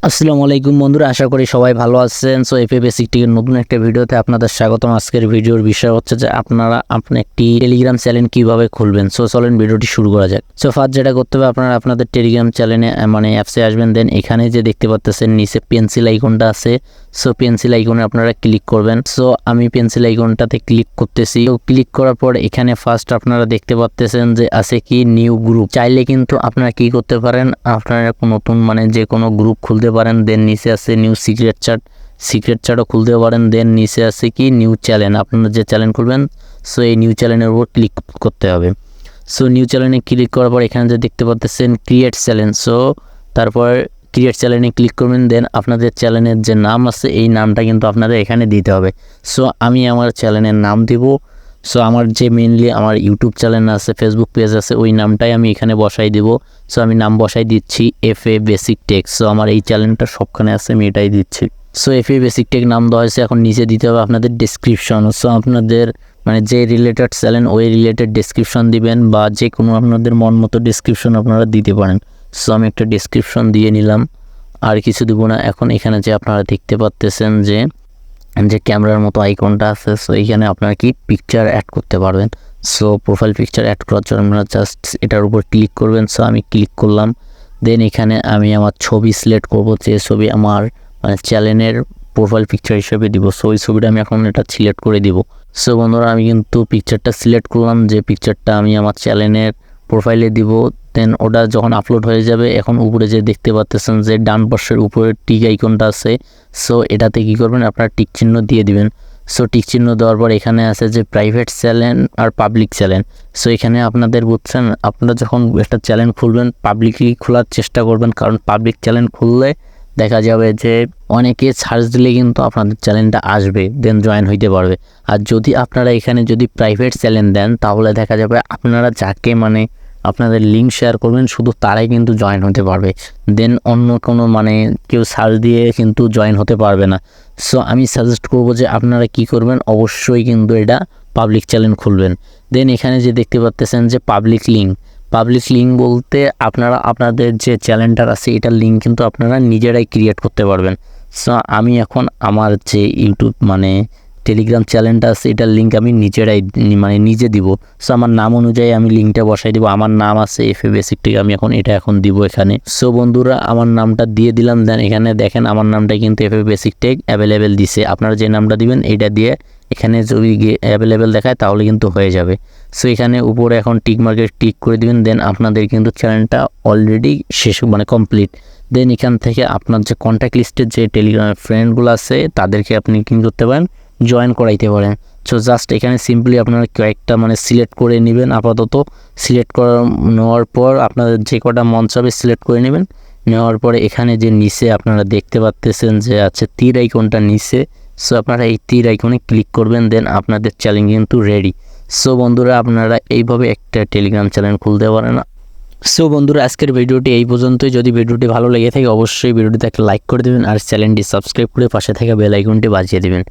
আসসালামু আলাইকুম বন্ধুরা, আশা করি সবাই ভালো আছেন। সো এফএ বেসিক টিকের নতুন একটা ভিডিওতে আপনাদের স্বাগতম। আজকের ভিডিওর বিষয় হচ্ছে যে আপনি একটি টেলিগ্রাম চ্যানেল কিভাবে খুলবেন। সো চলেন ভিডিওটি শুরু করা যাক। সো ফার্স্ট যেটা করতে হবে, আপনারা আপনাদের টেলিগ্রাম চ্যানেলে মানে অ্যাপসে আসবেন। দেন এখানে যে দেখতে পাচ্ছেন নিচে পেন্সিল আইকনটা আছে, সো পেন্সিল আইকনে আপনারা ক্লিক করবেন। সো আমি পেন্সিল আইকনটাতে ক্লিক করতেছি। তো ক্লিক করার পর এখানে ফার্স্ট আপনারা দেখতে পাচ্ছেন যে আছে কি নিউ গ্রুপ। চাইলে কিন্তু আপনারা কি করতে পারেন, আপনারা নতুন মানে যে কোনো গ্রুপ খুলতে পারেন। দেন নিচে আছে নিউ সিক্রেট চার্টও খুলতে পারেন। দেন নিচে আছে কি নিউ চ্যানেল, আপনারা যে চ্যানেল খুলবেন সো এই নিউ চ্যানেলের উপর ক্লিক করতে হবে। সো নিউ চ্যানেলে ক্লিক করার পর এখানে যে দেখতে পাচ্ছেন ক্রিয়েট চ্যানেল, সো তারপর ক্রিয়েট চ্যানেলে ক্লিক করবেন। দেন আপনাদের চ্যানেলের যে নাম আছে এই নামটা কিন্তু আপনাদের এখানে দিতে হবে। সো আমি আমার চ্যানেলের নাম দিব। সো আমার যে মেনলি আমার ইউটিউব চ্যানেল আছে, ফেসবুক পেজ আছে, ওই নামটাই আমি এখানে বসাই দিব। সো আমি নাম বসাই দিচ্ছি এফএ বেসিক টেক। সো আমার এই চ্যানেলটা সবখানে আছে, আমি এটাই দিচ্ছি। সো এফএ বেসিক টেক নাম দেওয়া হয়েছে। এখন নিচে দিতে হবে আপনাদের ডেসক্রিপশন। সো আপনাদের মানে যে রিলেটেড চ্যানেল ওই রিলেটেড ডেসক্রিপশন দিবেন, বা যে কোনো আপনাদের মন মতো ডেসক্রিপশন আপনারা দিতে পারেন। সো আমি একটা ডেসক্রিপশন দিয়ে নিলাম, আর কিছু দিব না। এখন এখানে যে আপনারা দেখতে পাচ্ছেন যে ক্যামেরার মতো আইকনটা আছে, সো এইখানে আপনারা কি পিকচার অ্যাড করতে পারবেন। সো প্রোফাইল পিকচার অ্যাড করার জন্য আপনারা জাস্ট এটার উপর ক্লিক করবেন। সো আমি ক্লিক করলাম। দেন এখানে আমি আমার ছবি সিলেক্ট করব, যে ছবি আমার মানে চ্যানেলের প্রোফাইল পিকচার হিসেবে দিব। সো ওই ছবিটা আমি এখন এটা সিলেক্ট করে দিব। সো বন্ধুরা, আমি কিন্তু পিকচারটা সিলেক্ট করলাম, যে পিকচারটা আমি আমার চ্যানেলের প্রোফাইলে দিব। দেন ওটা যখন আপলোড হয়ে যাবে, এখন উপরে যে দেখতে পাচ্ছেন যে ডান পাশের উপরে টিক আইকনটা আছে, সো এটাতে কি করবেন, আপনারা টিক চিহ্ন দিয়ে দিবেন। সো টিক চিহ্ন দেওয়ার পর এখানে আছে যে প্রাইভেট চ্যানেল আর পাবলিক চ্যানেল। সো এখানে আপনাদের বুঝছেন, আপনারা যখন একটা চ্যানেল খুলবেন পাবলিকলি খোলার চেষ্টা করবেন, কারণ পাবলিক চ্যানেল খুললে দেখা যাবে যে অনেকে সার্চ দিলে কিন্তু আপনাদের চ্যানেলটা আসবে, দেন জয়েন হইতে পারবে। আর যদি আপনারা এখানে যদি প্রাইভেট চ্যানেল দেন, তাহলে দেখা যাবে আপনারা যাকে মানে আপনাদের লিঙ্ক শেয়ার করবেন শুধু তারাই কিন্তু জয়েন হতে পারবে, দেন অন্য কোনো মানে কেউ সার্চ দিয়ে কিন্তু জয়েন হতে পারবে না। সো আমি সাজেস্ট করবো যে আপনারা কি করবেন, অবশ্যই কিন্তু এটা পাবলিক চ্যানেল খুলবেন। দেন এখানে যে দেখতে পাচ্ছেন যে পাবলিক লিঙ্ক বলতে আপনারা আপনাদের যে চ্যানেলটা আছে এটার লিঙ্ক কিন্তু আপনারা নিজেরাই ক্রিয়েট করতে পারবেন। সো আমি এখন আমার যে ইউটিউব মানে টেলিগ্রাম চ্যানেলটা আছে এটার লিঙ্ক আমি নিজে দিব। সো আমার নাম অনুযায়ী আমি লিঙ্কটা বসাই দিব। আমার নাম আছে এফএ বেসিক টেক, আমি এখন দিব এখানে। সো বন্ধুরা, আমার নামটা দিয়ে দিলাম। দেন এখানে দেখেন আমার নামটা কিন্তু এফএ বেসিক টেক অ্যাভেলেবেল দিছে। আপনারা যে নামটা দিবেন এইটা দিয়ে এখানে যদি অ্যাভেলেবেল দেখায় তাহলে কিন্তু হয়ে যাবে। সো এখানে উপরে এখন টিক মার্কে টিক করে দিবেন। দেন আপনাদের কিন্তু চ্যানেলটা অলরেডি শেষ মানে কমপ্লিট। দেন এখান থেকে আপনার যে কন্ট্যাক্ট লিস্টের যে টেলিগ্রামের ফ্রেন্ডগুলো আছে তাদেরকে আপনি কি করতে পারেন, জয়েন করাইতে পারেন। সো জাস্ট এখানে সিম্পলি আপনারা কয়েকটা মানে সিলেক্ট করে নেবেন। আপাতত সিলেক্ট নেওয়ার পর আপনাদের যে কটা মন চাবে সিলেক্ট করে নেবেন। নেওয়ার পরে এখানে যে নিচে আপনারা দেখতে পাচ্ছেন যে আছে তীর আইকনটা নিচে, সো আপনারা এই তীর আইকনে ক্লিক করবেন। দেন আপনাদের চ্যানেল কিন্তু রেডি। সো বন্ধুরা, আপনারা এইভাবে একটা টেলিগ্রাম চ্যানেল খুলতে পারেন। সো বন্ধুরা, আজকের ভিডিওটি এই পর্যন্তই। যদি ভিডিওটি ভালো লেগে থাকে অবশ্যই ভিডিওটিতে একটা লাইক করে দেবেন, আর চ্যানেলটি সাবস্ক্রাইব করে পাশে থাকা বেল আইকনটি বাজিয়ে দেবেন।